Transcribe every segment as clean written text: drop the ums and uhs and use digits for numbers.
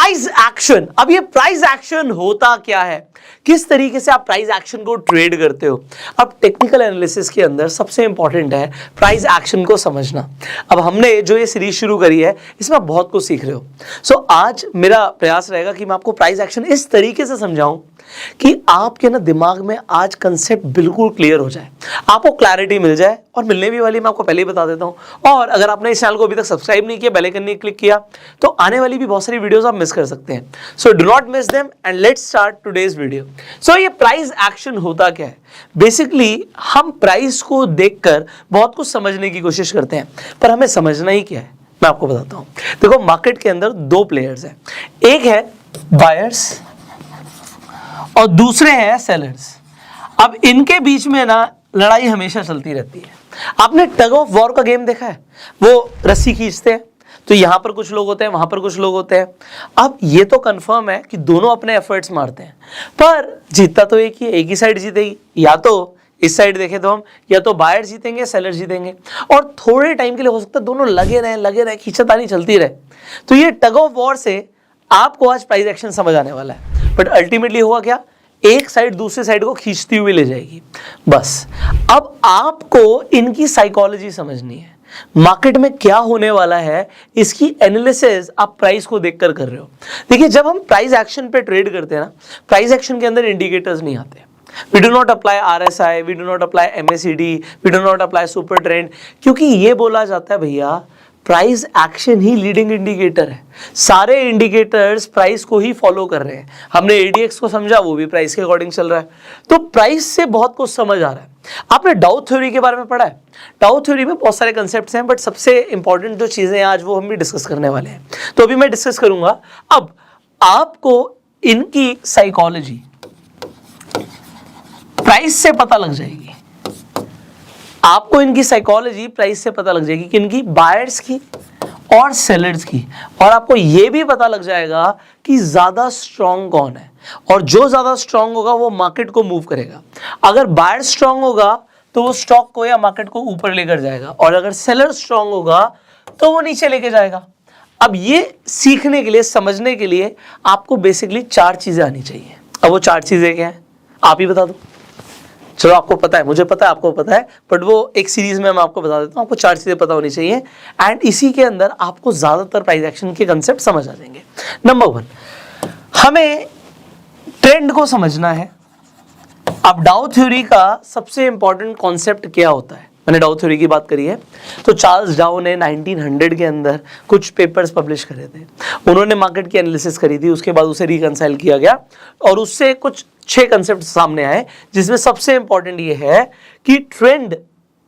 Price action. अब ये price action होता क्या है, किस तरीके से आप प्राइस एक्शन को ट्रेड करते हो। अब टेक्निकल एनालिसिस के अंदर सबसे इंपॉर्टेंट है प्राइस एक्शन को समझना। अब हमने जो ये सीरीज शुरू करी है इसमें आप बहुत कुछ सीख रहे हो। सो आज मेरा प्रयास रहेगा कि मैं आपको प्राइस एक्शन इस तरीके से समझाऊं कि आपके ना दिमाग में आज कंसेप्ट बिल्कुल क्लियर हो जाए, आपको क्लैरिटी मिल जाए, और मिलने भी वाली मैं आपको पहले ही बता देता हूं। और अगर आपने इस चैनल को अभी तक सब्सक्राइब नहीं किया, बेल आइकन नहीं क्लिक किया, तो आने वाली भी बहुत सारी वीडियोस आप मिस कर सकते हैं। So do not miss them and let's start today's video. So ये प्राइस एक्शन होता क्या है। बेसिकली हम प्राइस को देखकर बहुत कुछ समझने की कोशिश करते हैं, पर हमें समझना ही क्या है मैं आपको बताता हूं। देखो, मार्केट के अंदर दो प्लेयर्स हैं, एक है बायर्स और दूसरे हैं सेलर्स। अब इनके बीच में ना लड़ाई हमेशा चलती रहती है। आपने टग ऑफ वॉर का गेम देखा है, वो रस्सी खींचते हैं तो यहां पर कुछ लोग होते हैं, वहां पर कुछ लोग होते हैं। अब ये तो कंफर्म है कि दोनों अपने एफर्ट्स मारते हैं, पर जीतता तो एक ही साइड जीतेगी। या तो इस साइड देखें तो हम, या तो बायर जीतेंगे सेलर जीतेंगे, और थोड़े टाइम के लिए हो सकता है दोनों लगे रहे, खींचातानी चलती रहे। तो ये टग ऑफ वॉर से आपको आज प्राइस एक्शन समझ आने वाला है। बट अल्टीमेटली हुआ क्या, एक साइड दूसरे साइड को खींचती हुई ले जाएगी बस। अब आपको इनकी साइकोलॉजी समझनी है, मार्केट में क्या होने वाला है इसकी एनालिसिस आप प्राइस को देखकर कर रहे हो। देखिए, जब हम प्राइस एक्शन पे ट्रेड करते हैं ना, प्राइस एक्शन के अंदर इंडिकेटर्स नहीं आते। We do not apply RSI, we do not apply MACD, we do not apply super trend, क्योंकि ये बोला जाता है भैया प्राइस एक्शन ही लीडिंग इंडिकेटर है। सारे इंडिकेटर्स प्राइस को ही फॉलो कर रहे हैं। हमने ADX को समझा, वो भी प्राइस के अकॉर्डिंग चल रहा है। तो प्राइस से बहुत कुछ समझ आ रहा है। आपने डाउ थ्योरी के बारे में पढ़ा है। डाउ थ्योरी में बहुत सारे कंसेप्ट्स हैं, बट सबसे इंपॉर्टेंट जो चीजें हैं आज वो हम भी डिस्कस करने वाले हैं। तो अभी मैं डिस्कस करूंगा। अब आपको इनकी साइकोलॉजी प्राइस से पता लग जाएगी, आपको इनकी साइकोलॉजी प्राइस से पता लग जाएगी, कि इनकी बायर्स की और सेलर्स की। और आपको यह भी पता लग जाएगा कि ज्यादा स्ट्रांग कौन है, और जो ज्यादा स्ट्रांग होगा वो मार्केट को मूव करेगा। अगर बायर स्ट्रांग होगा तो वो स्टॉक को या मार्केट को ऊपर लेकर जाएगा, और अगर सेलर स्ट्रांग होगा तो वो नीचे लेके जाएगा। अब ये सीखने के लिए, समझने के लिए आपको बेसिकली चार चीजें आनी चाहिए। अब वो चार चीजें क्या है आप ही बता दो। चलो, आपको पता है, मुझे पता है, आपको पता है, बट वो एक सीरीज में मैं आपको बता देता हूँ। आपको चार चीजें पता होनी चाहिए, एंड इसी के अंदर आपको ज्यादातर प्राइस एक्शन के कंसेप्ट समझ आ जाएंगे। नंबर 1, हमें ट्रेंड को समझना है। अब डाउ थ्योरी का सबसे इंपॉर्टेंट कॉन्सेप्ट क्या होता है, मैंने डाउ थ्योरी की बात करी है। तो चार्ल्स डाउ ने 1900 के अंदर कुछ पेपर्स पब्लिश करे थे। उन्होंने मार्केट की एनालिसिस करी थी, उसके बाद उसे रिकंसाइल किया गया, और उससे कुछ 6 कंसेप्ट सामने आए, जिसमें सबसे इंपॉर्टेंट ये है कि ट्रेंड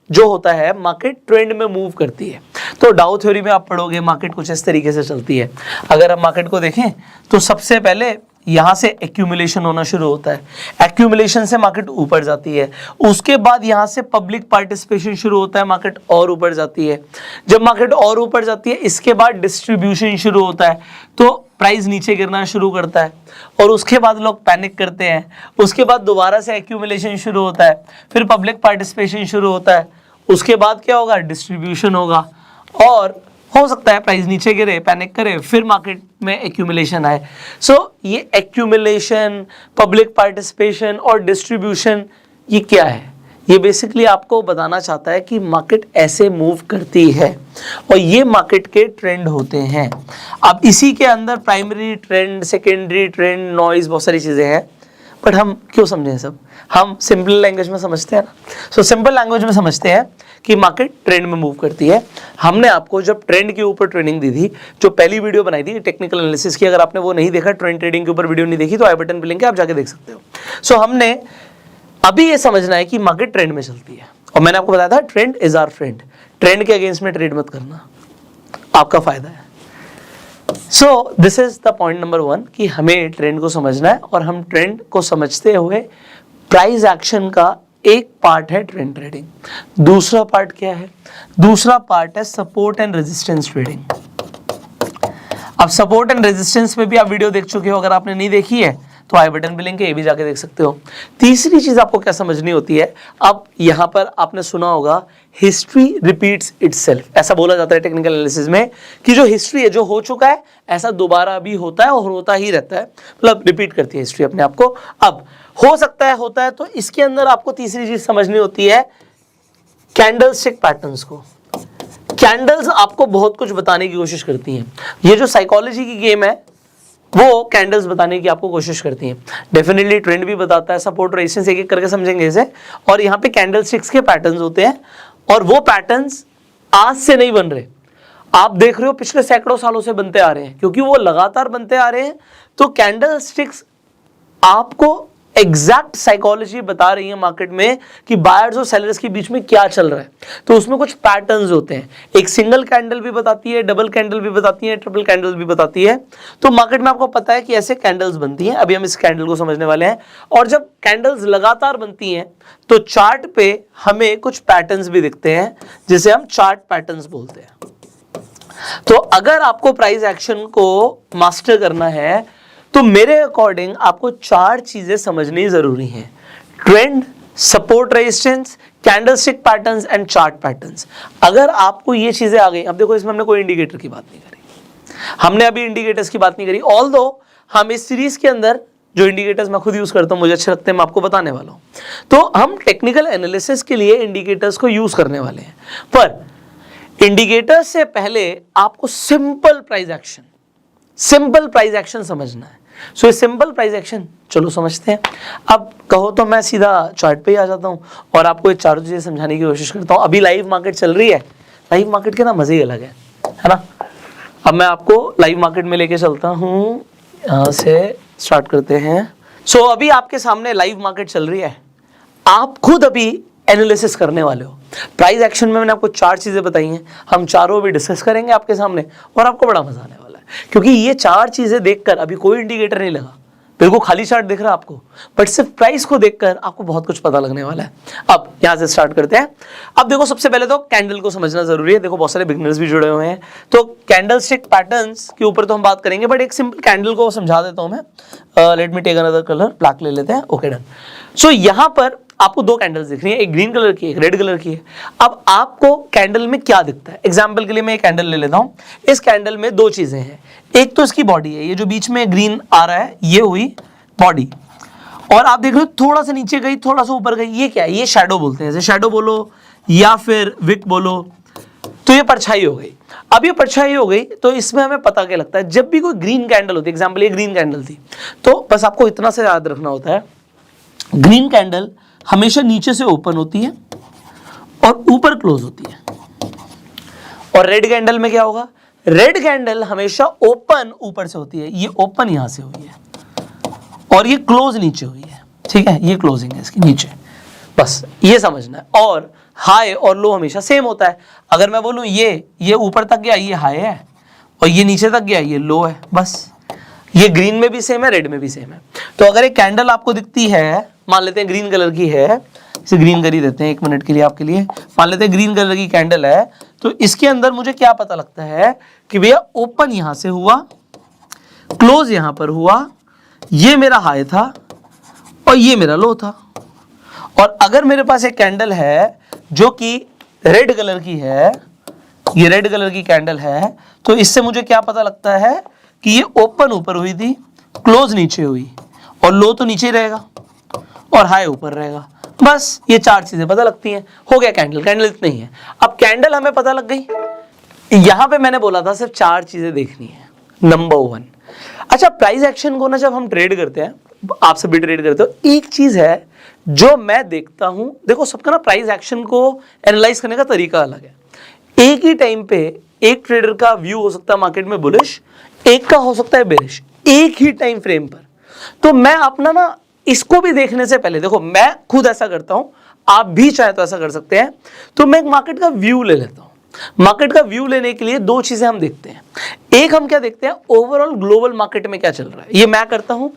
जो होता है, मार्केट ट्रेंड में मूव करती है। तो डाउ थ्योरी में आप पढ़ोगे मार्केट कुछ इस तरीके से चलती है। अगर हम मार्केट को देखें तो सबसे पहले यहां से एक्यूमुलेशन होना शुरू होता है, एक्यूमुलेशन से मार्केट ऊपर जाती है, उसके बाद यहां से पब्लिक पार्टिसिपेशन शुरू होता है, मार्केट और ऊपर जाती है। जब मार्केट और ऊपर जाती है, इसके बाद डिस्ट्रीब्यूशन शुरू होता है, तो प्राइस नीचे गिरना शुरू करता है, और उसके बाद लोग पैनिक करते हैं। उसके बाद दोबारा से एक्यूमुलेशन शुरू होता है, फिर पब्लिक पार्टिसिपेशन शुरू होता है, उसके बाद क्या होगा, डिस्ट्रीब्यूशन होगा, और हो सकता है प्राइस नीचे गिरे, पैनिक करे, फिर मार्केट में एक्यूमुलेशन आए। सो ये एक्यूमुलेशन, पब्लिक पार्टिसिपेशन और डिस्ट्रीब्यूशन, ये क्या है, ये बेसिकली आपको बताना चाहता है कि मार्केट ऐसे मूव करती है, और ये मार्केट के ट्रेंड होते हैं। अब इसी के अंदर primary trend, secondary trend, noise, बहुत सारी चीजें हैं, बट हम क्यों समझें सब, हम सिंपल लैंग्वेज में समझते हैं ना। सो सिंपल लैंग्वेज में समझते हैं कि मार्केट ट्रेंड में मूव करती है। हमने आपको जब ट्रेंड के ऊपर ट्रेनिंग दी थी, जो पहली वीडियो बनाई थी टेक्निकल एनालिसिस की, अगर आपने वो नहीं देखा, ट्रेंड ट्रेडिंग के ऊपर वीडियो नहीं देखी, तो आई बटन पे लिंक है, आप जाके देख सकते हो। सो हमने अभी ये समझना है कि मार्केट ट्रेंड में चलती है, और मैंने आपको बताया था trend is our friend. Trend के अगेंस्ट में ट्रेड मत करना, आपका फायदा है। So this is the point number 1 कि हमें ट्रेंड को समझना है, और हम ट्रेंड को समझते हुए प्राइस एक्शन का एक पार्ट है ट्रेंड ट्रेडिंग। दूसरा पार्ट क्या है, दूसरा पार्ट है सपोर्ट एंड रेजिस्टेंस ट्रेडिंग। अब सपोर्ट एंड रेजिस्टेंस में भी आप वीडियो देख चुके हो, अगर आपने नहीं देखी है तो आई बटन पे लिंक है, ये भी जाके देख सकते हो। तीसरी चीज आपको क्या समझनी होती है, अब यहां पर आपने सुना होगा हिस्ट्री रिपीट्स इटसेल्फ, ऐसा बोला जाता है टेक्निकल एनालिसिस में कि जो हिस्ट्री है, जो हो चुका है ऐसा दोबारा भी होता है और होता ही रहता है, मतलब रिपीट करती है हिस्ट्री अपने आप को। अब हो सकता है, होता है, तो इसके अंदर आपको तीसरी चीज समझनी होती है कैंडलस्टिक पैटर्न्स को। कैंडल्स आपको बहुत कुछ बताने की कोशिश करती हैं। ये जो साइकोलॉजी की गेम है वो कैंडल्स बताने की आपको कोशिश करती हैं। डेफिनेटली ट्रेंड भी बताता है, सपोर्ट रेजिस्टेंस एक एक करके समझेंगे इसे। और यहाँ पे कैंडलस्टिक्स के पैटर्न्स होते हैं और वो पैटर्न्स आज से नहीं बन रहे, आप देख रहे हो पिछले सैकड़ों सालों से बनते आ रहे हैं, क्योंकि वो लगातार बनते आ रहे हैं। तो कैंडलस्टिक्स आपको एग्जैक्ट साइकोलॉजी बता रही है मार्केट में कि बायर्स और सेलर्स के बीच में क्या चल रहा है। तो उसमें कुछ पैटर्न्स होते हैं, एक सिंगल कैंडल भी बताती है, डबल कैंडल भी बताती है, ट्रिपल कैंडल भी बताती है। तो मार्केट में आपको पता है कि ऐसे कैंडल्स बनती हैं। अभी हम इस कैंडल को समझने वाले हैं। और जब कैंडल्स लगातार बनती हैं तो चार्ट पे हमें कुछ पैटर्न्स भी दिखते हैं, जिसे हम चार्ट पैटर्न्स बोलते हैं। तो अगर आपको प्राइस एक्शन को मास्टर करना है तो मेरे अकॉर्डिंग आपको चार चीजें समझनी जरूरी हैं: trend, support resistance, candlestick patterns and chart patterns. अगर आपको ये चीजें आ गई, अब देखो इसमें हमने कोई इंडिकेटर की बात नहीं करी, हमने अभी इंडिकेटर्स की बात नहीं करी, ऑल्दो हम इस सीरीज के अंदर जो इंडिकेटर्स मैं खुद यूज करता हूं, मुझे अच्छे लगते हैं, मैं आपको बताने वाला हूं। तो हम टेक्निकल एनालिसिस के लिए इंडिकेटर्स को यूज करने वाले हैं, पर इंडिकेटर्स से पहले आपको सिंपल प्राइस एक्शन समझना है। सो ये सिंपल प्राइस एक्शन चलो समझते हैं। अब कहो तो मैं सीधा चार्ट पे ही आ जाता हूँ और आपको ये चारों चीजें समझाने की कोशिश करता हूँ। अभी लाइव मार्केट चल रही है, लाइव मार्केट के ना मजे ही अलग है ना। अब मैं आपको लाइव मार्केट में लेके चलता हूँ, यहाँ से स्टार्ट करते हैं। सो अभी आपके सामने लाइव मार्केट चल रही है, आप खुद अभी एनालिसिस करने वाले हो। प्राइस एक्शन में मैंने आपको चार चीजें बताई हैं, हम चारों भी डिस्कस करेंगे आपके सामने और आपको बड़ा मजा आने वाला है, क्योंकि ये चार चीजें देखकर अभी कोई इंडिकेटर नहीं लगा, बिल्कुल खाली चार्ट दिख रहा है आपको, बट सिर्फ प्राइस को देखकर आपको बहुत कुछ पता लगने वाला है। अब यहां से स्टार्ट करते हैं। अब देखो सबसे पहले तो कैंडल को समझना जरूरी है। देखो बहुत सारे बिगिनर्स भी जुड़े हुए हैं, तो कैंडलस्टिक पैटर्न्स के ऊपर तो हम बात करेंगे, बट एक सिंपल कैंडल को समझा देता हूं मैं। Let me take another colour, black ले लेते हैं। Okay done. सो यहां पर आपको दो कैंडल्स दिख रही हैं, एक ग्रीन कलर की, एक रेड कलर की है। अब आपको कैंडल में क्या दिखता है, एग्जांपल के लिए मैं एक कैंडल ले लेता हूं। इस कैंडल में दो चीजें हैं, एक तो इसकी बॉडी है, ये जो बीच में ग्रीन आ रहा है ये हुई बॉडी, और आप देख रहे हो थोड़ा सा नीचे गई, थोड़ा सा ऊपर गई, ये क्या है, ये शैडो बोलते हैं, जैसे शैडो बोलो या फिर विक बोलो। तो ये परछाई हो गई। अब ये परछाई हो गई तो इसमें हमें पता क्या लगता है, जब भी कोई ग्रीन कैंडल होती है, एग्जांपल ये ग्रीन कैंडल थी, तो बस आपको इतना से याद रखना होता है, ग्रीन कैंडल हमेशा नीचे से ओपन होती है और ऊपर क्लोज होती है। और रेड कैंडल में क्या होगा, रेड कैंडल हमेशा ओपन ऊपर से होती है, ये ओपन यहां से हुई है और ये क्लोज नीचे हुई है, ठीक है, ये क्लोजिंग है इसकी नीचे, बस ये समझना है। और हाई और लो हमेशा सेम होता है। अगर मैं बोलूं ये ऊपर तक गया ये हाई है और ये नीचे तक गया ये लो है, बस ये ग्रीन में भी सेम है, रेड में भी सेम है। तो अगर एक कैंडल आपको दिखती है, मान लेते हैं ग्रीन कलर की है, इसे ग्रीन कर ही देते हैं 1 मिनट के लिए आपके लिए, मान लेते हैं ग्रीन कलर की कैंडल है, तो इसके अंदर मुझे क्या पता लगता है कि भैया ओपन यहां से हुआ, क्लोज यहां पर हुआ, ये मेरा हाई था और ये मेरा लो था। और अगर मेरे पास एक कैंडल है जो कि रेड कलर की है, ये रेड कलर की कैंडल है, तो इससे मुझे क्या पता लगता है कि ये ओपन ऊपर हुई थी, क्लोज नीचे हुई, और लो तो नीचे ही रहेगा और हाई ऊपर रहेगा। बस ये चार चीजें पता लगती हैं, हो गया कैंडल। कैंडल इतना ही है। अब कैंडल हमें पता लग गई, यहां पे मैंने बोला था सिर्फ चार चीजें देखनी है। नंबर 1, अच्छा प्राइस एक्शन को ना जब हम ट्रेड करते हैं, आप सभी ट्रेड करते हो, एक चीज है जो मैं देखता हूं, देखो सबका ना प्राइस एक्शन को एनालाइज करने का तरीका अलग है। एक ही टाइम पे एक ट्रेडर का व्यू हो सकता है मार्केट में बुलिश, एक का हो सकता है बेरिश, एक ही टाइम फ्रेम पर। तो मैं अपना ना इसको भी देखने से पहले, देखो मैं खुद ऐसा करता हूं, आप भी चाहे तो ऐसा कर सकते हैं, तो मैं एक मार्केट का व्यू ले लेता हूं। मार्केट का व्यू लेने के लिए दो चीजें हम देखते हैं। एक हम क्या देखते हैं, ओवरऑल ग्लोबल मार्केट में क्या चल रहा है, ये मैं करता हूं,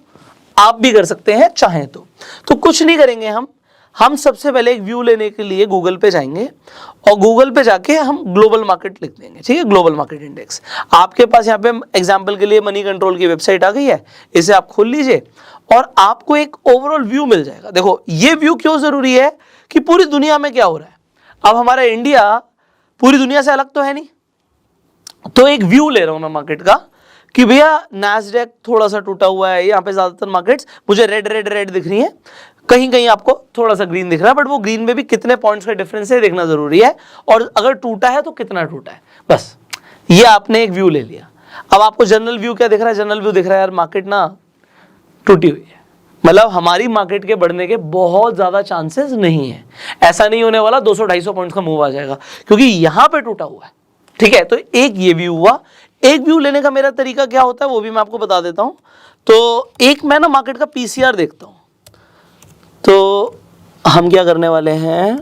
आप भी कर सकते हैं चाहें तो कुछ नहीं करेंगे हम हम सबसे पहले एक व्यू लेने के लिए गूगल पे जाएंगे और गूगल पे जाके हम ग्लोबल मार्केट लिख देंगे, ठीक है, ग्लोबल मार्केट इंडेक्स। आपके पास यहाँ पे एग्जांपल के लिए मनी कंट्रोल की वेबसाइट आ गई है, इसे आप खोल लीजिए और आपको एक ओवरऑल व्यू मिल जाएगा। देखो ये व्यू क्यों जरूरी है कि पूरी दुनिया में क्या हो रहा है। अब हमारा इंडिया पूरी दुनिया से अलग तो है नहीं, तो एक व्यू ले रहा हूं मैं मार्केट का कि भैया नैस्डैक थोड़ा सा टूटा हुआ है, यहाँ पे ज्यादातर मार्केट्स मुझे रेड रेड रेड दिख रही हैं, कहीं कहीं आपको थोड़ा सा ग्रीन दिख रहा है, बट वो ग्रीन में भी कितने पॉइंट्स का डिफरेंस है देखना जरूरी है, और अगर टूटा है तो कितना टूटा है। बस ये आपने एक व्यू ले लिया। अब आपको जनरल व्यू क्या दिख रहा है? जनरल व्यू दिख रहा है यार मार्केट ना टूटी हुई है, मतलब हमारी मार्केट के बढ़ने के बहुत ज्यादा चांसेस नहीं है, ऐसा नहीं होने वाला 200-250 पॉइंट्स का मूव आ जाएगा क्योंकि यहां पे टूटा हुआ है, ठीक है। तो एक ये व्यू हुआ। एक व्यू लेने का मेरा तरीका क्या होता है वो भी मैं आपको बता देता हूं। तो एक मैं ना मार्केट का पीसीआर देखता हूं, तो हम क्या करने वाले हैं,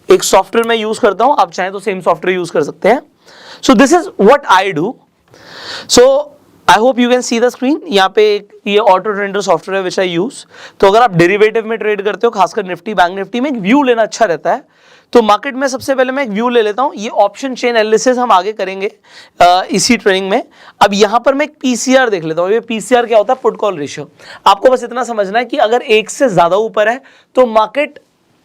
एक सॉफ्टवेयर मैं यूज करता हूं, आप चाहें तो सेम सॉफ्टवेयर यूज कर सकते हैं। सो this is what I do. So I hope you can see the screen. यहाँ पे एक ये auto trader software which I use. तो अगर आप डेरिवेटिव में ट्रेड करते हो, खासकर निफ्टी बैंक निफ्टी में, एक व्यू लेना अच्छा रहता है। तो मार्केट में सबसे पहले मैं एक व्यू ले लेता हूँ। ये ऑप्शन चेन एनालिसिस हम आगे करेंगे इसी ट्रेनिंग में। अब यहाँ पर मैं एक पीसीआर देख लेता हूँ। ये पीसीआर क्या होता है? Put call ratio. आपको बस इतना समझना है कि अगर एक से ज्यादा ऊपर है तो मार्केट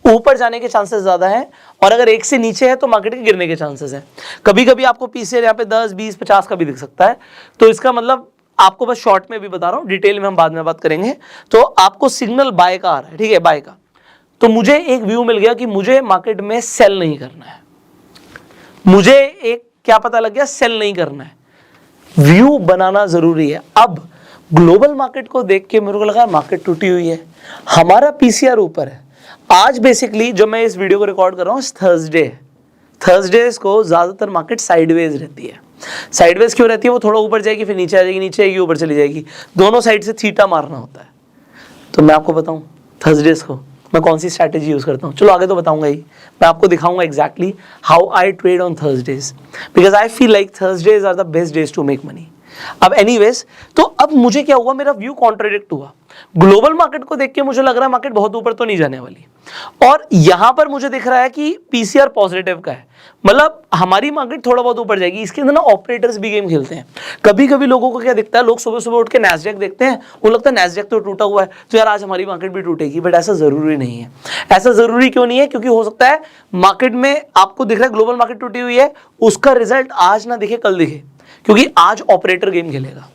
ऊपर जाने के चांसेस ज्यादा है, और अगर एक से नीचे है तो मार्केट के गिरने के चांसेस है। कभी कभी आपको पीसीआर यहाँ पे 10, 20, 50 का भी दिख सकता है। तो इसका मतलब आपको बस शॉर्ट में भी बता रहा हूँ, डिटेल में हम बाद में बात करेंगे। तो आपको सिग्नल बाय का आ रहा है, ठीक है, बाय का। तो मुझे एक व्यू मिल गया कि मुझे मार्केट में सेल नहीं करना है। मुझे एक क्या पता लग गया? सेल नहीं करना है। व्यू बनाना जरूरी है। अब ग्लोबल मार्केट को देख के मेरे को लगा मार्केट टूटी हुई है, हमारा पीसीआर ऊपर है। आज बेसिकली जो मैं इस वीडियो को रिकॉर्ड कर रहा हूँ थर्सडेज को ज्यादातर मार्केट साइडवेज रहती है। साइडवेज क्यों रहती है? वो थोड़ा ऊपर जाएगी फिर नीचे आ जाएगी, नीचे आएगी ऊपर चली जाएगी, दोनों साइड से थीटा मारना होता है। तो मैं आपको बताऊं थर्सडेज को मैं कौन सी स्ट्रैटेजी यूज करता हूँ। चलो आगे तो बताऊंगा ही, मैं आपको दिखाऊंगा exactly how I trade on Thursdays, because I feel like Thursdays are the best days to make money. अब एनीवेज, तो अब मुझे क्या हुआ, मेरा व्यू कॉन्ट्राडिक्ट हुआ। ग्लोबल मार्केट को देख के मुझे लग रहा है मार्केट बहुत ऊपर तो नहीं जाने वाली, और यहां पर मुझे दिख रहा है कि पीसीआर पॉजिटिव का है, मतलब हमारी मार्केट थोड़ा बहुत ऊपर जाएगी। इसके अंदर ना ऑपरेटर्स भी गेम खेलते हैं। कभी कभी लोगों को क्या दिखता है, लोग सुबह सुबह उठ के नैस्डैक देखते हैं, उनको लगता है नैस्डैक तो टूटा हुआ है तो यार आज हमारी मार्केट भी टूटेगी, बट ऐसा जरूरी नहीं है। ऐसा जरूरी क्यों नहीं है? क्योंकि हो सकता है मार्केट में आपको दिख रहा है ग्लोबल मार्केट टूटी हुई है, उसका रिजल्ट आज ना दिखे कल दिखे, क्योंकि आज ऑपरेटर गेम खेलेगा।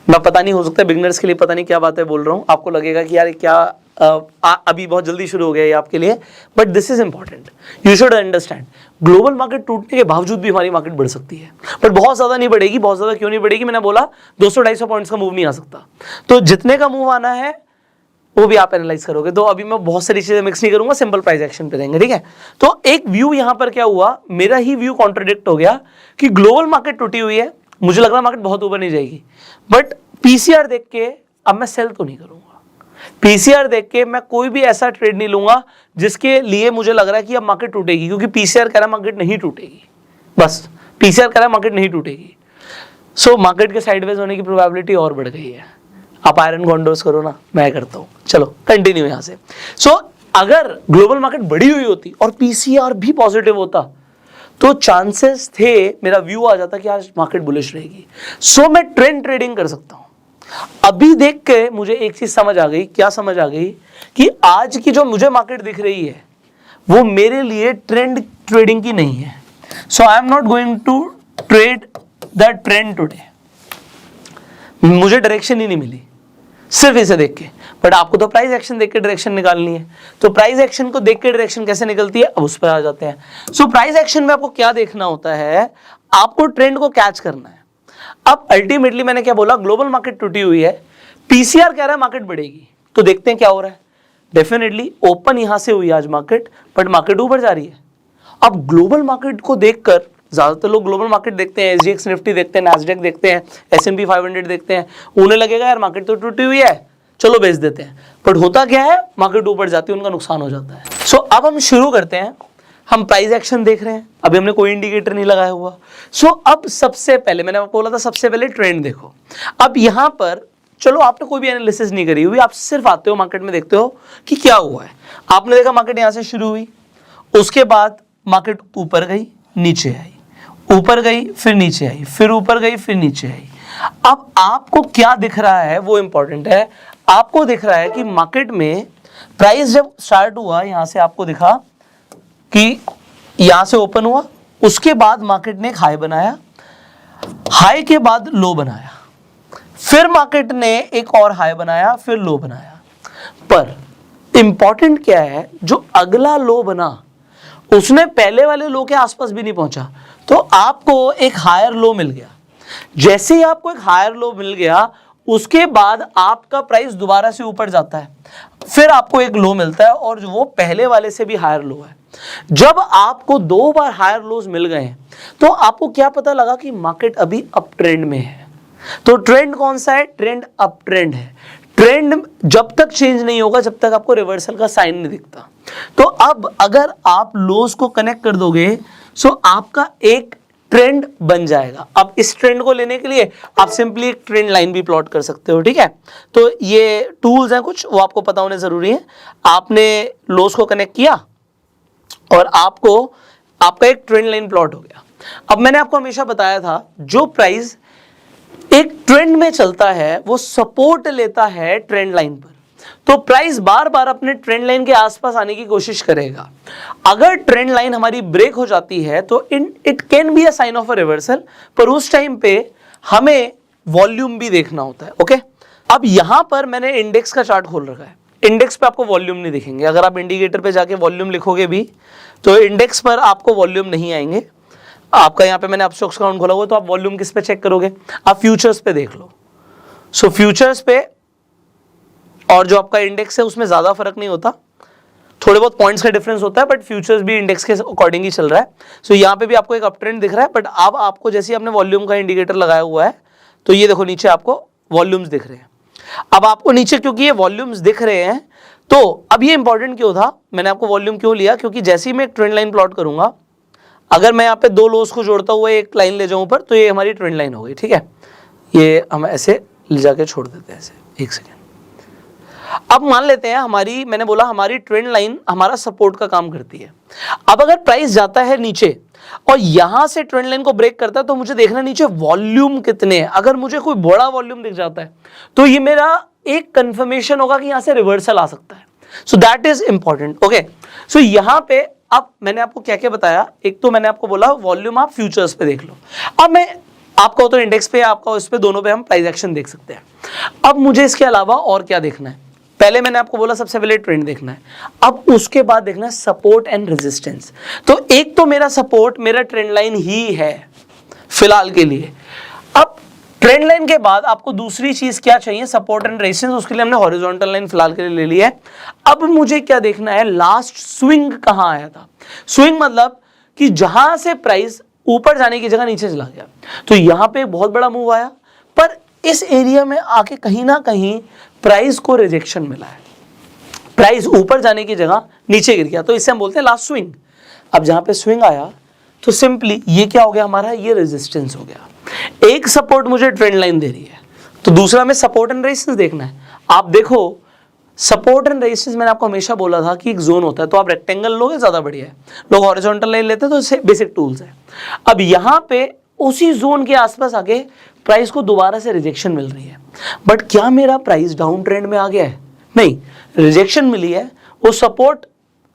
मैं पता नहीं, हो सकता है बिगनर्स के लिए पता नहीं क्या बात है बोल रहा हूं, आपको लगेगा कि यार क्या अभी बहुत जल्दी शुरू हो गया ये आपके लिए, but this is important, you should understand. Global market टूटने के बावजूद भी हमारी मार्केट बढ़ सकती है, बट बहुत ज्यादा नहीं बढ़ेगी। बहुत ज्यादा क्यों नहीं बढ़ेगी? मैंने बोला 200-250 पॉइंट्स का मूव नहीं आ सकता, तो जितने का मूव आना है वो भी आप एनालाइज करोगे। तो अभी मैं बहुत सारी चीजें मिक्स नहीं करूंगा, सिंपल प्राइस एक्शन पे रहेंगे, ठीक है। तो एक व्यू यहां पर क्या हुआ, मेरा ही व्यू कॉन्ट्रडिक्ट हो गया कि ग्लोबल मार्केट टूटी हुई है, मुझे लग रहा है मार्केट बहुत ऊपर नहीं जाएगी, बट पीसीआर देख के अब मैं सेल तो नहीं करूंगा। पीसीआर देख के मैं कोई भी ऐसा ट्रेड नहीं लूंगा जिसके लिए मुझे लग रहा है कि अब मार्केट टूटेगी, क्योंकि पीसीआर कह रहा है मार्केट नहीं टूटेगी। बस पीसीआर कह रहा है मार्केट नहीं टूटेगी। सो मार्केट के साइडवेज होने की प्रोबेबिलिटी और बढ़ गई है। आप आयरन कॉन्डोर्स करो ना, मैं करता हूं। चलो कंटिन्यू यहां से। सो अगर ग्लोबल मार्केट बढ़ी हुई होती और पीसीआर भी पॉजिटिव होता तो चांसेस थे, मेरा व्यू आ जाता कि आज मार्केट बुलिश रहेगी। सो मैं ट्रेंड ट्रेडिंग कर सकता हूं। अभी देख के मुझे एक चीज समझ आ गई। क्या समझ आ गई? कि आज की जो मुझे मार्केट दिख रही है वो मेरे लिए ट्रेंड ट्रेडिंग की नहीं है। So I am not going to trade the trend today. मुझे डायरेक्शन ही नहीं मिली सिर्फ इसे देख के, बट आपको तो प्राइस एक्शन देख के डायरेक्शन निकालनी है। तो प्राइस एक्शन को देख के डायरेक्शन कैसे निकलती है, अब उस पर आ जाते हैं। सो प्राइस एक्शन में आपको क्या देखना होता है, आपको ट्रेंड को कैच करना है। अब अल्टीमेटली मैंने क्या बोला, ग्लोबल मार्केट टूटी हुई है, पीसीआर कह रहा है मार्केट बढ़ेगी, तो देखते हैं क्या हो रहा है। डेफिनेटली ओपन यहां से हुई आज मार्केट, बट मार्केट ऊपर जा रही है। अब ग्लोबल मार्केट को देखकर ज्यादातर लोग ग्लोबल मार्केट देखते हैं, एसजीएक्स निफ्टी देखते हैं, नैस्डैक देखते हैं, S&P 500 देखते हैं, उन्हें लगेगा यार मार्केट तो टूटी हुई है, चलो बेच देते हैं। बट होता क्या है, मार्केट ऊपर जाती है, उनका नुकसान हो जाता है। सो अब हम शुरू करते हैं। हम प्राइस एक्शन देख रहे हैं, अभी हमने कोई इंडिकेटर नहीं लगाया हुआ। सो अब सबसे पहले मैंने आपको बोला था सबसे पहले ट्रेंड देखो। अब यहां पर चलो आपने कोई भी एनालिसिस नहीं करी हुई, आप सिर्फ आते हो मार्केट में, देखते हो कि क्या हुआ है। आपने देखा मार्केट यहां से शुरू हुई, उसके बाद मार्केट ऊपर गई, नीचे आई, ऊपर गई, फिर नीचे आई, फिर ऊपर गई, फिर नीचे आई। अब आपको क्या दिख रहा है वो इंपॉर्टेंट है। आपको दिख रहा है कि मार्केट में प्राइस जब स्टार्ट हुआ, यहां से आपको दिखा कि यहां से ओपन हुआ, उसके बाद मार्केट ने एक हाई बनाया, हाई के बाद लो बनाया, फिर मार्केट ने एक और हाई बनाया, फिर लो बनाया। पर इंपॉर्टेंट क्या है, जो अगला लो बना उसने पहले वाले लो के आसपास भी नहीं पहुंचा, तो आपको एक हायर लो मिल गया। जैसे ही आपको एक हायर लो मिल गया, उसके बाद आपका प्राइस दोबारा से ऊपर जाता है, फिर आपको एक लो मिलता है और वो पहले वाले से भी हायर लो है। जब आपको दो बार हायर लोज मिल गए तो आपको क्या पता लगा कि मार्केट अभी अप ट्रेंड में है। तो ट्रेंड कौन सा है? ट्रेंड अप ट्रेंड है। ट्रेंड जब तक चेंज नहीं होगा जब तक आपको रिवर्सल का साइन नहीं दिखता। तो अब अगर आप लोज को कनेक्ट कर दोगे सो आपका एक ट्रेंड बन जाएगा। अब इस ट्रेंड को लेने के लिए आप सिंपली एक ट्रेंड लाइन भी प्लॉट कर सकते हो, ठीक है। तो ये टूल्स हैं कुछ, वो आपको पता होने जरूरी है। आपने लोज को कनेक्ट किया और आपका एक ट्रेंड लाइन प्लॉट हो गया। अब मैंने आपको हमेशा बताया था, जो प्राइस एक ट्रेंड में चलता है वो सपोर्ट लेता है ट्रेंड लाइन पर, तो प्राइस बार बार अपने ट्रेंड लाइन के आसपास आने की कोशिश करेगा। अगर ट्रेंड लाइन हमारी ब्रेक हो जाती है तो it can be a sign of a reversal, पर उस टाइम पे हमें वॉल्यूम भी देखना होता है। ओके, अब यहां पर मैंने इंडेक्स का चार्ट खोल रखा है। इंडेक्स पे आपको वॉल्यूम नहीं दिखेंगे। अगर आप इंडिकेटर पे जाके वॉल्यूम लिखोगे भी तो इंडेक्स पर आपको वॉल्यूम नहीं आएंगे। आपका यहाँ पे मैंने अपस्टॉक्स अकाउंट खोला हुआ, तो आप वॉल्यूम किस पे चेक करोगे? आप फ्यूचर्स पे देख लो। सो फ्यूचर्स पे और जो आपका इंडेक्स है उसमें ज्यादा फर्क नहीं होता, थोड़े बहुत पॉइंट्स का डिफरेंस होता है, बट फ्यूचर्स भी इंडेक्स के अकॉर्डिंग ही चल रहा है। सो यहाँ पे भी आपको एक अप ट्रेंड दिख रहा है, बट अब आपको जैसे ही आपने वॉल्यूम का इंडिकेटर लगाया हुआ है तो ये देखो नीचे आपको वॉल्यूम्स दिख रहे हैं। अब आपको नीचे क्योंकि ये वॉल्यूम्स दिख रहे हैं, तो अब ये इंपॉर्टेंट क्यों था, मैंने आपको वॉल्यूम क्यों लिया? क्योंकि जैसे ही मैं एक ट्रेंड लाइन प्लॉट करूंगा, अगर मैं यहाँ पे दो लोस को जोड़ता हुआ एक लाइन ले जाऊं ऊपर, तो ये हमारी ट्रेंड लाइन हो गई, ठीक है। ये हम ऐसे ले जाके छोड़ देते हैं, ऐसे एक सेकेंड। अब मान लेते हैं मैंने बोला हमारी ट्रेंड लाइन हमारा सपोर्ट का काम करती है। अब अगर प्राइस जाता है नीचे और यहां से ट्रेंड लाइन को ब्रेक करता है, तो मुझे देखना नीचे वॉल्यूम कितने हैं। अगर मुझे कोई बड़ा वॉल्यूम दिख जाता है तो ये मेरा एक कंफर्मेशन होगा कि यहां से रिवर्सल आ सकता है। So that is important. Okay, so यहां पे अब मैंने आपको क्या क्या बताया। एक तो मैंने आपको बोला वॉल्यूम आप फ्यूचर्स पे देख लो। अब मैं आपका तो इंडेक्स पे, आपका उस पे, दोनों पे हम प्राइस एक्शन देख सकते हैं। अब मुझे इसके अलावा और क्या देखना है? पहले मैंने आपको बोला सबसे पहले ट्रेंड देखना है, अब उसके बाद देखना है सपोर्ट एंड रेजिस्टेंस। तो एक तो मेरा सपोर्ट मेरा ट्रेंड लाइन ही है फिलहाल के लिए। अब ट्रेंड लाइन के बाद आपको दूसरी चीज क्या चाहिए? Support and resistance. उसके लिए हमने हॉरिजॉन्टल लाइन फिलहाल के लिए ले ली है। अब मुझे क्या देखना है? लास्ट स्विंग कहां आया था। स्विंग मतलब कि जहां से प्राइस ऊपर जाने की जगह नीचे चला गया। तो यहां पे एक बहुत बड़ा मूव आया, पर इस एरिया में आके कहीं ना कहीं प्राइस को रिजेक्शन मिला है। प्राइस ऊपर जाने की जगह नीचे गिर गया, तो इसे हम बोलते हैं लास्ट स्विंग। अब जहां पे स्विंग आया तो सिंपली ये क्या हो गया हमारा? ये रेजिस्टेंस हो गया। एक सपोर्ट मुझे ट्रेंड लाइन दे रही है, तो दूसरा में सपोर्ट एंड रेजिस्टेंस देखना है। आप देखो सपोर्ट एंड रेजिस्टेंस, मैंने आपको हमेशा बोला था कि एक जोन होता है, तो आप रेक्टेंगल लोगे ज्यादा बढ़िया है। लोग हॉरिजॉन्टल लाइन लेते हैं, तो बेसिक टूल्स है। अब यहां पे उसी जोन के आसपास आके प्राइस को दोबारा से रिजेक्शन मिल रही है, बट क्या मेरा प्राइस डाउन ट्रेंड में आ गया है? नहीं, रिजेक्शन मिली है। वो सपोर्ट,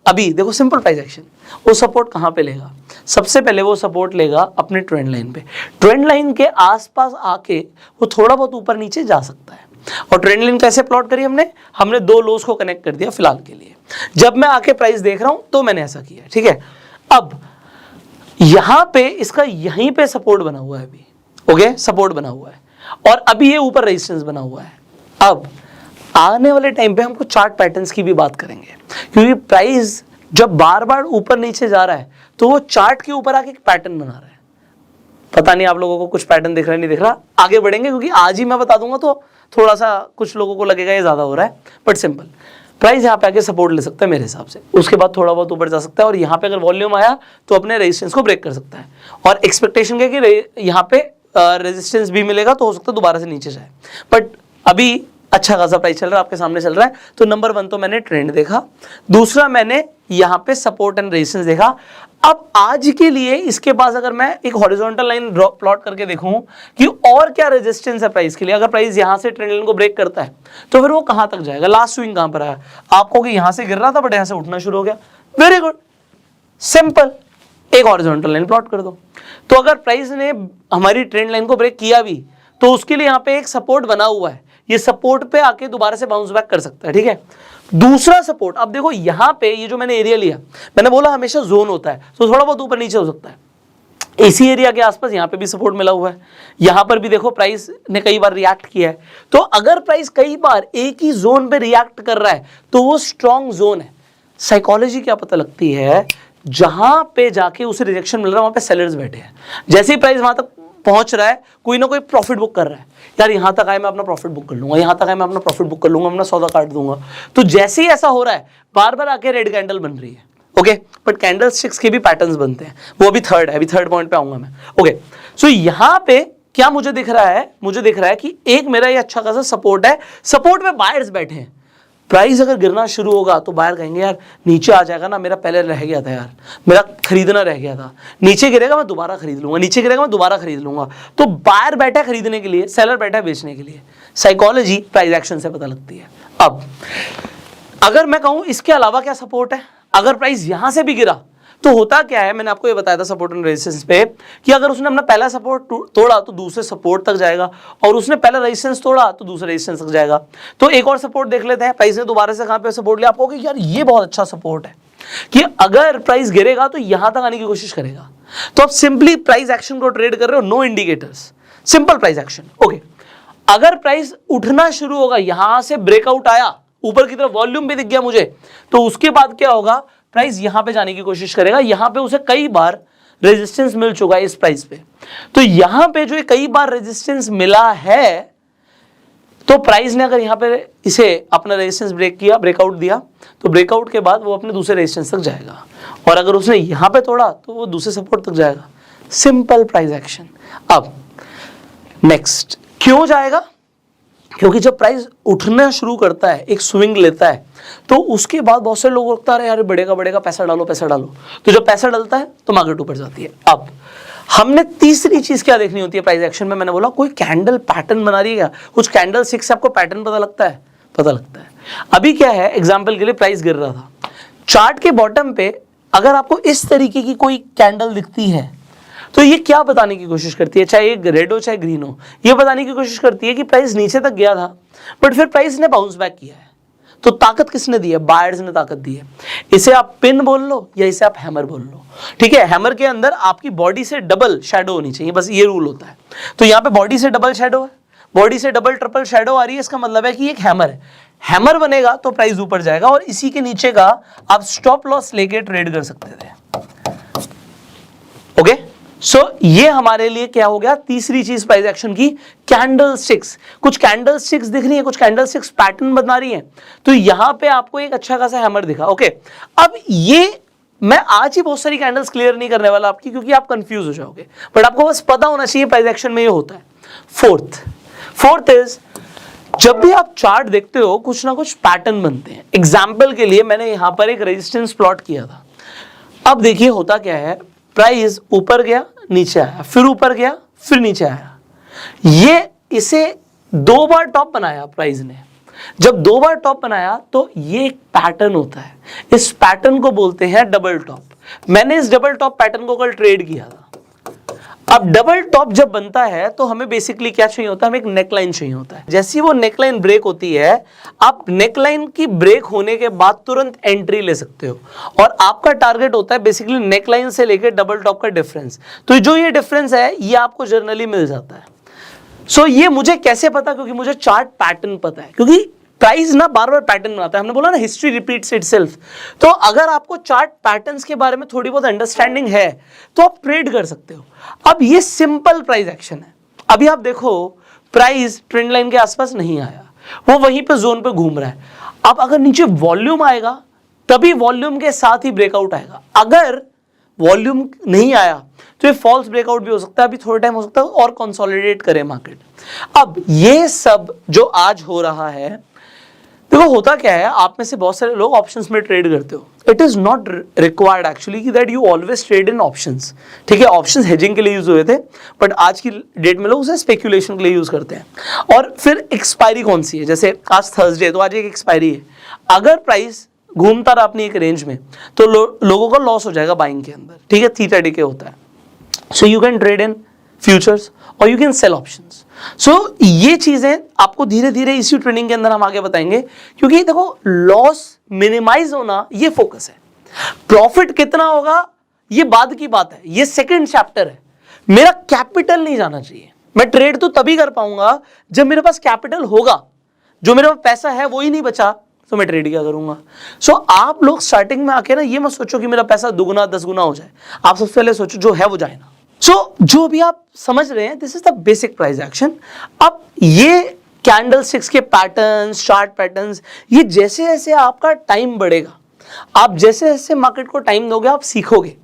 अभी देखो सिंपल प्राइस एक्शन, वो सपोर्ट कहां पे लेगा? सबसे पहले वो सपोर्ट लेगा अपने ट्रेंड लाइन पे। ट्रेंड लाइन के आसपास आके वो थोड़ा बहुत ऊपर नीचे जा सकता है। और ट्रेंड लाइन कैसे प्लॉट करी हमने दो लोस को कनेक्ट कर दिया फिलहाल के लिए। जब मैं आके प्राइस देख रहा हूं तो मैंने ऐसा किया, ठीक है। अब यहां पे इसका यहीं पे सपोर्ट बना हुआ है अभी, ओके, सपोर्ट बना हुआ है, और अभी ये ऊपर रेजिस्टेंस बना हुआ है। अब आने वाले टाइम पे हमको चार्ट पैटर्न्स की भी बात करेंगे, क्योंकि प्राइस जब बार बार ऊपर नीचे जा रहा है तो वो चार्ट के ऊपर आके एक पैटर्न बना रहा है। पता नहीं आप लोगों को कुछ पैटर्न दिख रहा है नहीं दिख रहा, आगे बढ़ेंगे, क्योंकि आज ही मैं बता दूंगा तो थोड़ा सा कुछ लोगों को लगेगा ये ज्यादा हो रहा है, बट सिंपल। प्राइस यहाँ पे आके सपोर्ट ले सकता है मेरे हिसाब से, उसके बाद थोड़ा बहुत ऊपर जा सकता है, और यहाँ पे अगर वॉल्यूम आया तो अपने रेजिस्टेंस को ब्रेक कर सकता है। और एक्सपेक्टेशन क्या कि यहाँ पे रेजिस्टेंस भी मिलेगा, तो हो सकता है दोबारा से नीचे जाए, बट अभी अच्छा खासा प्राइस चल रहा है, आपके सामने चल रहा है। तो नंबर 1 तो मैंने ट्रेंड देखा, दूसरा मैंने यहां पे सपोर्ट एंड रेजिस्टेंस देखा। अब आज के लिए इसके पास अगर मैं एक हॉरिजॉन्टल लाइन प्लॉट करके देखूं कि और क्या रेजिस्टेंस है प्राइस के लिए, अगर प्राइस यहां से ट्रेंड लाइन को ब्रेक करता है तो फिर वो कहां तक जाएगा, लास्ट स्विंग कहां पर आया, आपको कि यहां से गिर रहा था बट यहां से उठना शुरू हो गया, वेरी गुड, सिंपल, एक हॉरिजॉन्टल लाइन प्लॉट कर दो। तो अगर प्राइस ने हमारी ट्रेंड लाइन को ब्रेक किया भी तो उसके लिए यहां पे एक सपोर्ट बना हुआ है, ये सपोर्ट पे आके दोबारा से बाउंस बैक कर सकता है, ठीक है। दूसरा सपोर्ट, अब देखो यहां पे ये जो मैंने एरिया लिया, मैंने बोला हमेशा जोन होता है तो थोड़ा बहुत ऊपर नीचे हो सकता है। इसी एरिया के आसपास यहां पे भी सपोर्ट मिला हुआ है, यहां पर भी देखो प्राइस ने कई बार रिएक्ट किया है। तो अगर प्राइस कई बार एक ही जोन पे रिएक्ट कर रहा है तो वो स्ट्रॉन्ग जोन है। साइकोलॉजी क्या पता लगती है, जहां पे जाके उसे रिजेक्शन मिल रहा है वहां पे सेलर्स बैठे हैं। जैसे ही प्राइस वहां तक पहुंच रहा है कोई ना कोई प्रॉफिट बुक कर रहा है, यार यहां तक आए मैं अपना प्रॉफिट बुक कर लूंगा, यहां तक आए मैं अपना प्रॉफिट बुक कर लूंगा, अपना सौदा काट दूंगा। तो जैसे ही ऐसा हो रहा है बार बार आके रेड कैंडल बन रही है, ओके। बट कैंडल स्टिक्स के भी पैटर्न्स बनते हैं, वो अभी थर्ड है, अभी थर्ड पॉइंट पे आऊंगा मैं, ओके। सो यहां पे क्या मुझे दिख रहा है, मुझे दिख रहा है कि एक मेरा ये अच्छा खासा सपोर्ट है, सपोर्ट में बायर्स बैठे हैं। प्राइस अगर गिरना शुरू होगा तो बायर कहेंगे यार नीचे आ जाएगा ना, मेरा पहले रह गया था यार, मेरा खरीदना रह गया था, नीचे गिरेगा मैं दोबारा खरीद लूंगा, नीचे गिरेगा मैं दोबारा खरीद लूंगा। तो बायर बैठा है खरीदने के लिए, सेलर बैठा है बेचने के लिए। साइकोलॉजी प्राइस एक्शन से पता लगती है। अब अगर मैं कहूं इसके अलावा क्या सपोर्ट है, अगर प्राइस यहां से भी गिरा तो होता क्या है, मैंने आपको ये बताया था सपोर्ट एंड रेजिस्टेंस पे कि अगर उसने अपना पहला सपोर्ट तोड़ा तो दूसरे सपोर्ट तक जाएगा, और उसने पहला रेजिस्टेंस तोड़ा तो दूसरे रेजिस्टेंस तक जाएगा। तो एक और सपोर्ट देख लेते हैं, प्राइस ने दोबारा से कहां पे सपोर्ट लिया, आपको कि यार ये बहुत अच्छा सपोर्ट है कि अगर प्राइस गिरेगा तो यहां तक आने की कोशिश करेगा। तो आप सिंपली प्राइस एक्शन को ट्रेड कर रहे हो, no indicators, simple price action, okay. अगर प्राइस उठना शुरू होगा, यहां से ब्रेकआउट आया ऊपर की तरफ, वॉल्यूम भी दिख गया मुझे, तो उसके बाद क्या होगा, प्राइस यहां पे जाने की कोशिश करेगा। यहां पे उसे कई बार रेजिस्टेंस मिल चुका है इस प्राइस पे, तो यहां पे जो कई बार रेजिस्टेंस मिला है, तो प्राइस ने अगर यहां पे इसे अपना रेजिस्टेंस ब्रेक किया, ब्रेकआउट दिया, तो ब्रेकआउट के बाद वो अपने दूसरे रेजिस्टेंस तक जाएगा, और अगर उसने यहां पे तोड़ा तो वो दूसरे सपोर्ट तक जाएगा। Simple price action. अब नेक्स्ट, क्यों जाएगा, क्योंकि जब प्राइस उठना शुरू करता है, एक स्विंग लेता है, तो उसके बाद बहुत से लोग लगता है यार बढ़ेगा बढ़ेगा, पैसा डालो पैसा डालो, तो जब पैसा डलता है तो मार्केट ऊपर जाती है। अब हमने तीसरी चीज क्या देखनी होती है प्राइस एक्शन में, मैंने बोला कोई कैंडल पैटर्न बना रही है क्या, कुछ कैंडल स्टिक से आपको पैटर्न पता लगता है, पता लगता है। अभी क्या है, एग्जाम्पल के लिए प्राइस गिर रहा था, चार्ट के बॉटम पे अगर आपको इस तरीके की कोई कैंडल दिखती है तो ये क्या बताने की कोशिश करती है, चाहे एक रेड हो चाहे ग्रीन हो, ये बताने की कोशिश करती है कि प्राइस नीचे तक गया था बट फिर प्राइस ने बाउंस बैक किया है। तो ताकत किसने दी है, बायर्स ने ताकत दी है। इसे आप पिन बोल लो या इसे आप हैमर बोल लो, ठीक है। हैमर के अंदर आपकी बॉडी से डबल शैडो होनी चाहिए, बस ये रूल होता है। तो यहाँ पे बॉडी से डबल शैडो है, बॉडी से डबल ट्रिपल शैडो आ रही है, इसका मतलब है कि एक हैमर है। हैमर बनेगा तो प्राइस ऊपर जाएगा, और इसी के नीचे का आप स्टॉप लॉस लेके ट्रेड कर सकते थे, ओके। सो ये हमारे लिए क्या हो गया, तीसरी चीज प्राइस एक्शन की, कैंडल स्टिक्स। कुछ कैंडल स्टिक्स दिख रही है, कुछ कैंडल स्टिक्स पैटर्न बना रही है, तो यहां पे आपको एक अच्छा खासा हैमर दिखा, ओके। अब ये मैं आज ही बहुत सारी कैंडल्स क्लियर नहीं करने वाला आपकी, क्योंकि आप कंफ्यूज हो जाओगे, बट आपको बस पता होना चाहिए प्राइस एक्शन में ये होता है। फोर्थ इज, जब भी आप चार्ट देखते हो कुछ ना कुछ पैटर्न बनते हैं। एग्जाम्पल के लिए मैंने यहां पर एक रेजिस्टेंस प्लॉट किया था। अब देखिए होता क्या है, प्राइस ऊपर गया नीचे आया, फिर ऊपर गया फिर नीचे आया, ये इसे 2 बार टॉप बनाया प्राइस ने। जब 2 बार टॉप बनाया तो ये एक पैटर्न होता है, इस पैटर्न को बोलते हैं डबल टॉप। मैंने इस डबल टॉप पैटर्न को कल ट्रेड किया था। अब डबल टॉप जब बनता है तो हमें बेसिकली क्या चाहिए होता है, हमें एक नेकलाइन चाहिए होता है। जैसी वो नेकलाइन ब्रेक होती है, आप नेकलाइन की ब्रेक होने के बाद तुरंत एंट्री ले सकते हो, और आपका टारगेट होता है बेसिकली नेकलाइन से लेकर डबल टॉप का डिफरेंस। तो जो ये डिफरेंस है ये आपको जर्नली मिल जाता है। सो ये मुझे कैसे पता, क्योंकि मुझे चार्ट पैटर्न पता है, क्योंकि प्राइस ना बार बार पैटर्न बनाता है। हमने बोला ना हिस्ट्री रिपीट्स इटसेल्फ। तो अगर आपको चार्ट पैटर्न्स के बारे में थोड़ी बहुत अंडरस्टैंडिंग है तो आप ट्रेड कर सकते हो। अब ये सिंपल प्राइस एक्शन है। अभी आप देखो प्राइस ट्रेंड लाइन के आसपास नहीं आया, वो वहीं पे जोन पे घूम रहा है। अब अगर नीचे वॉल्यूम आएगा तभी वॉल्यूम के साथ ही ब्रेकआउट आएगा। अगर वॉल्यूम नहीं आया तो ये फॉल्स ब्रेकआउट भी हो सकता है, अभी थोड़ा टाइम हो सकता है और कंसोलिडेट करे मार्केट। अब ये सब जो आज हो रहा है, देखो होता क्या है, आप में से बहुत सारे लोग ऑप्शंस में ट्रेड करते हो। It is not required actually कि that you always trade in options, ठीक है। ऑप्शंस हेजिंग के लिए यूज हुए थे, बट आज की डेट में लोग उसे स्पेक्यूलेशन के लिए यूज करते हैं। और फिर एक्सपायरी कौन सी है, जैसे आज थर्सडे है तो आज एक एक्सपायरी है। अगर प्राइस घूमता रहा अपनी एक रेंज में तो लोगों का लॉस हो जाएगा बाइंग के अंदर, ठीक है। थीटा डीके होता है। So you can trade in futures और यू कैन सेल ऑप्शंस। सो ये चीजें आपको धीरे धीरे इसी ट्रेनिंग के अंदर हम आगे बताएंगे, क्योंकि देखो लॉस मिनिमाइज होना ये फोकस है, प्रॉफिट कितना होगा ये बाद की बात है, ये सेकंड चैप्टर है। मेरा कैपिटल नहीं जाना चाहिए। मैं ट्रेड तो तभी कर पाऊंगा जब मेरे पास कैपिटल होगा। जो मेरे पास पैसा है वो ही नहीं बचा तो मैं ट्रेड क्या करूंगा। सो आप लोग स्टार्टिंग में आके ना ये मत सोचो कि मेरा पैसा दुगुना 10 गुना हो जाए। आप सबसे पहले सोचो जो है वो जाए ना। सो जो भी आप समझ रहे हैं, this is the basic price action. अब ये कैंडल स्टिक्स के पैटर्न्स, चार्ट पैटर्न्स, ये जैसे जैसे आपका टाइम बढ़ेगा, आप जैसे जैसे मार्केट को टाइम दोगे आप सीखोगे।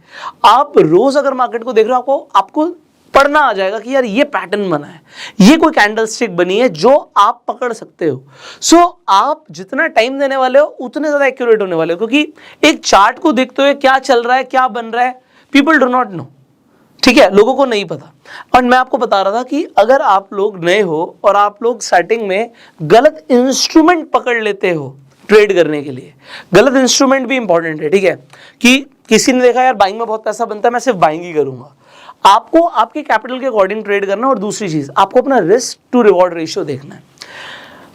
आप रोज अगर मार्केट को देख रहे हो, आपको पढ़ना आ जाएगा कि यार ये पैटर्न बना है, ये कोई कैंडल स्टिक बनी है जो आप पकड़ सकते हो। सो आप जितना टाइम देने वाले हो उतने ज्यादा एक्यूरेट होने वाले हो, क्योंकि एक चार्ट को देखते हुए क्या चल रहा है, क्या बन रहा है, पीपल डू नॉट नो, ठीक है, लोगों को नहीं पता। और मैं आपको बता रहा था कि अगर आप लोग नए हो और आप लोग स्टार्टिंग में गलत इंस्ट्रूमेंट पकड़ लेते हो ट्रेड करने के लिए, गलत इंस्ट्रूमेंट भी इंपॉर्टेंट है, ठीक है। कि किसी ने देखा यार बाइंग में बहुत पैसा बनता है, मैं सिर्फ बाइंग ही करूंगा। आपको आपके कैपिटल के अकॉर्डिंग ट्रेड करना है। और दूसरी चीज, आपको अपना रिस्क टू रिवॉर्ड रेशियो देखना है।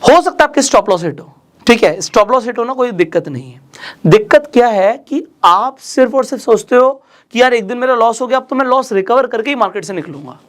हो सकता है आपके स्टॉप लॉस हिट हो, ठीक है, स्टॉप लॉस हिट होना कोई दिक्कत नहीं है। दिक्कत क्या है कि आप सिर्फ और सिर्फ सोचते हो कि यार एक दिन मेरा लॉस हो गया, अब तो मैं लॉस रिकवर करके ही मार्केट से निकलूंगा।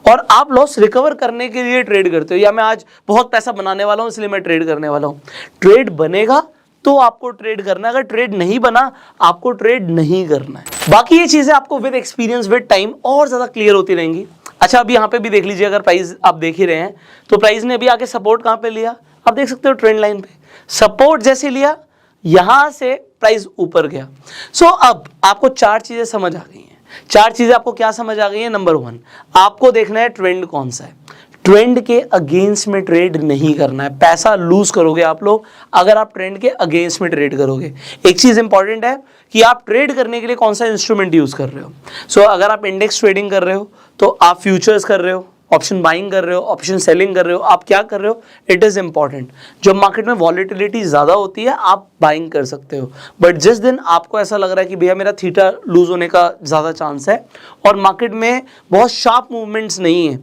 और आप लॉस रिकवर करने के लिए ट्रेड करते हो, या मैं आज बहुत पैसा बनाने वाला हूं इसलिए मैं ट्रेड करने वाला हूं। ट्रेड बनेगा तो आपको ट्रेड करना है, अगर ट्रेड नहीं बना आपको ट्रेड नहीं करना है। बाकी ये चीजें आपको विद एक्सपीरियंस, विद टाइम और ज्यादा क्लियर होती रहेंगी। अच्छा, अभी यहाँ पे भी देख लीजिए, अगर प्राइस आप देख ही रहे हैं तो प्राइस ने अभी आके सपोर्ट कहाँ पे लिया, आप देख सकते हो ट्रेंड लाइन पे सपोर्ट जैसे लिया, यहां से प्राइस ऊपर गया। सो अब आपको चार चीजें समझ आ गई हैं। चार चीजें आपको क्या समझ आ गई है? नंबर 1, आपको देखना है ट्रेंड कौन सा है। ट्रेंड के अगेंस्ट में ट्रेड नहीं करना है, पैसा लूज करोगे आप लोग अगर आप ट्रेंड के अगेंस्ट में ट्रेड करोगे। एक चीज इंपॉर्टेंट है कि आप ट्रेड करने के लिए कौन सा इंस्ट्रूमेंट यूज कर रहे हो। सो अगर आप इंडेक्स ट्रेडिंग कर रहे हो तो आप फ्यूचर्स कर रहे हो, ऑप्शन बाइंग कर रहे हो, ऑप्शन सेलिंग कर रहे हो, आप क्या कर रहे हो, इट इज इंपॉर्टेंट। जब मार्केट में वॉलेटिलिटी ज्यादा होती है आप बाइंग कर सकते हो, बट जिस दिन आपको ऐसा लग रहा है कि भैया मेरा थीटा लूज होने का ज्यादा चांस है और मार्केट में बहुत शार्प मूवमेंट्स नहीं है,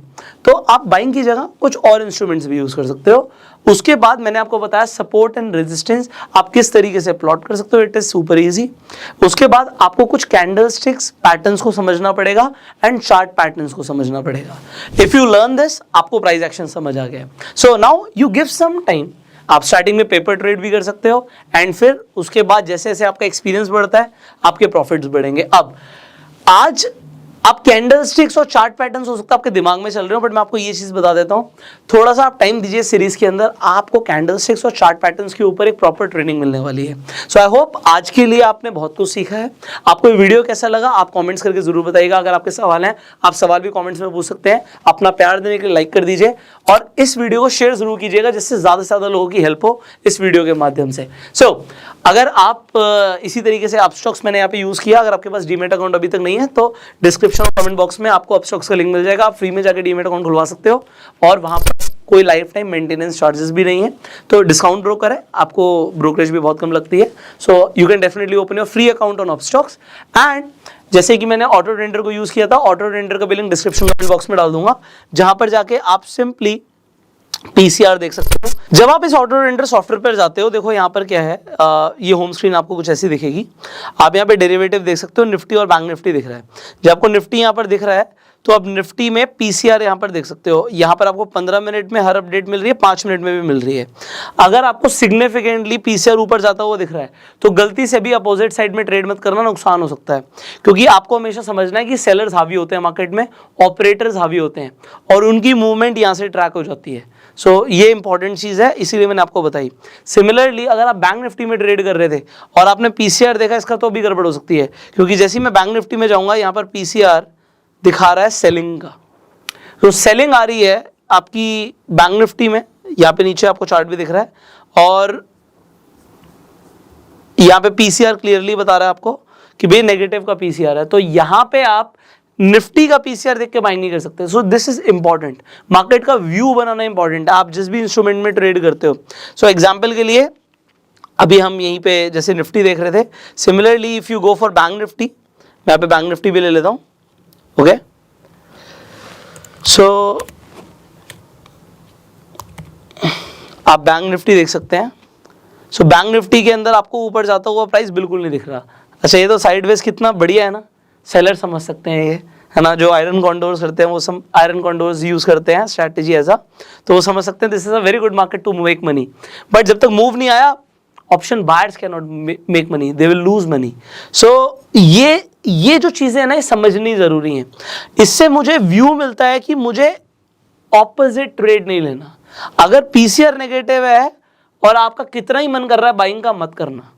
तो आप बाइंग की जगह कुछ और इंस्ट्रूमेंट्स भी यूज कर सकते हो। उसके बाद मैंने आपको बताया सपोर्ट एंड रेजिस्टेंस आप किस तरीके से प्लॉट कर सकते हो, इट इज सुपर इजी। उसके बाद आपको कुछ कैंडल स्टिक्स पैटर्न्स को समझना पड़ेगा एंड चार्ट पैटर्न्स को समझना पड़ेगा। इफ यू लर्न दिस, आपको प्राइस एक्शन समझ आ गया। So now you give some time, आप स्टार्टिंग में पेपर ट्रेड भी कर सकते हो एंड फिर उसके बाद जैसे जैसे आपका एक्सपीरियंस बढ़ता है आपके प्रॉफिट्स बढ़ेंगे। अब आज आप कैंडल स्टिक्स और चार्ट पैटर्न्स हो सकता है आपके दिमाग में चल रहे हो, बट मैं आपको ये चीज बता देता हूं, थोड़ा सा आप टाइम दीजिए सीरीज के अंदर, आपको कैंडल स्टिक्स और चार्ट पैटर्न्स के ऊपर एक प्रॉपर ट्रेनिंग मिलने वाली है। सो आई होप आज के लिए आपने बहुत कुछ सीखा है। आपको ये वीडियो कैसा लगा आप कमेंट्स करके जरूर बताइएगा। अगर आपके सवाल हैं आप सवाल भी कमेंट्स में पूछ सकते हैं। अपना प्यार देने के लिए लाइक कर दीजिए और इस वीडियो को शेयर जरूर कीजिएगा जिससे ज्यादा से ज्यादा लोगों की हेल्प हो इस वीडियो के माध्यम से। सो अगर आप इसी तरीके से अपस्टॉक्स मैंने यहाँ पे यूज किया, अगर आपके पास डीमेट अकाउंट अभी तक नहीं है तो डिस्क्रिप्शन और कमेंट बॉक्स में आपको अपस्टॉक्स का लिंक मिल जाएगा, आप फ्री में जाके डीमेट अकाउंट खुलवा सकते हो और वहां पर कोई लाइफ टाइम मेंटेनेंस चार्जेस भी नहीं है। तो डिस्काउंट ब्रोकर है, आपको ब्रोकरेज भी बहुत कम लगती है। So you can definitely open your free account on Upstox. And जैसे कि मैंने ऑटो ट्रेंडर को यूज किया था, ऑटो ट्रेंडर का भी लिंक डिस्क्रिप्शन कमेंट बॉक्स में डाल दूंगा, जहां पर जाके आप सिंपली पीसीआर देख सकते हो। जब आप इस ऑटो ट्रेंडर सॉफ्टवेयर पर जाते हो, देखो यहाँ पर क्या है, ये होम स्क्रीन आपको कुछ ऐसी दिखेगी। आप यहाँ पे डेरिवेटिव देख सकते हो, निफ्टी और बैंक निफ्टी दिख रहा है। जब आपको निफ्टी यहाँ पर दिख रहा है तो अब निफ्टी में पीसीआर यहाँ पर देख सकते हो। यहाँ पर आपको 15 मिनट में हर अपडेट मिल रही है, 5 मिनट में भी मिल रही है। अगर आपको सिग्निफिकेंटली पीसीआर ऊपर जाता हुआ दिख रहा है तो गलती से भी अपोजिट साइड में ट्रेड मत करना, नुकसान हो सकता है। क्योंकि आपको हमेशा समझना है कि सेलर्स हावी होते हैं मार्केट में, ऑपरेटर्स हावी होते हैं और उनकी मूवमेंट यहाँ से ट्रैक हो जाती है। सो ये इंपॉर्टेंट चीज़ है, इसीलिए मैंने आपको बताई। सिमिलरली अगर आप बैंक निफ्टी में ट्रेड कर रहे थे और आपने पीसीआर देखा, इसका तो भी गड़बड़ हो सकती है, क्योंकि जैसे ही मैं बैंक निफ्टी में जाऊँगा यहाँ पर पीसीआर दिखा रहा है सेलिंग का। तो सेलिंग आ रही है आपकी बैंक निफ्टी में, यहाँ पे नीचे आपको चार्ट भी दिख रहा है, और यहाँ पे पीसीआर क्लियरली बता रहा है आपको कि भाई नेगेटिव का पीसीआर है। तो यहाँ पे आप निफ्टी का पीसीआर देख के बाइंग नहीं कर सकते। सो दिस इज इंपॉर्टेंट, मार्केट का व्यू बनाना इंपॉर्टेंट है आप जिस भी इंस्ट्रूमेंट में ट्रेड करते हो। सो एग्जांपल के लिए अभी हम यहीं पे जैसे निफ्टी देख रहे थे, similarly if you go for bank Nifty, मैं यहाँ पे बैंक निफ्टी भी ले लेता हूँ। ओके, सो आप बैंक निफ्टी देख सकते हैं। सो बैंक निफ्टी के अंदर आपको ऊपर जाता हुआ प्राइस बिल्कुल नहीं दिख रहा। अच्छा, ये तो साइडवेज कितना बढ़िया है ना, सेलर समझ सकते हैं ये, है ना, जो आयरन कॉन्डोर्स करते हैं, वो आयरन कॉन्डोर्स यूज करते हैं स्ट्रैटेजी ऐसा, तो वो समझ सकते हैं this is a very good market to make money. But जब तक मूव नहीं आया, option buyers can not make money, they will lose money. So ये जो चीजें हैं ना, ये समझनी जरूरी है। इससे मुझे व्यू मिलता है कि मुझे ऑपोजिट ट्रेड नहीं लेना। अगर पीसीआर नेगेटिव है और आपका कितना ही मन कर रहा है बाइंग का, मत करना,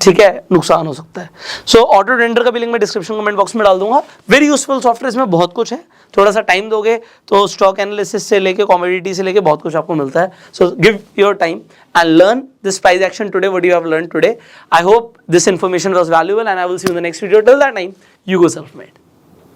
ठीक है, नुकसान हो सकता है। सो ऑटो ट्रेडर का भी लिंक मैं डिस्क्रिप्शन कमेंट बॉक्स में डाल दूंगा। वेरी यूजफुल सॉफ्टवेयर, इसमें बहुत कुछ है, थोड़ा सा टाइम दोगे तो स्टॉक एनालिसिस से लेके कमोडिटी से लेके बहुत कुछ आपको मिलता है। So give your time and learn this price action today, what you have learn today. I hope this information was valuable and I will see you in the next video. Till that time, you go self made.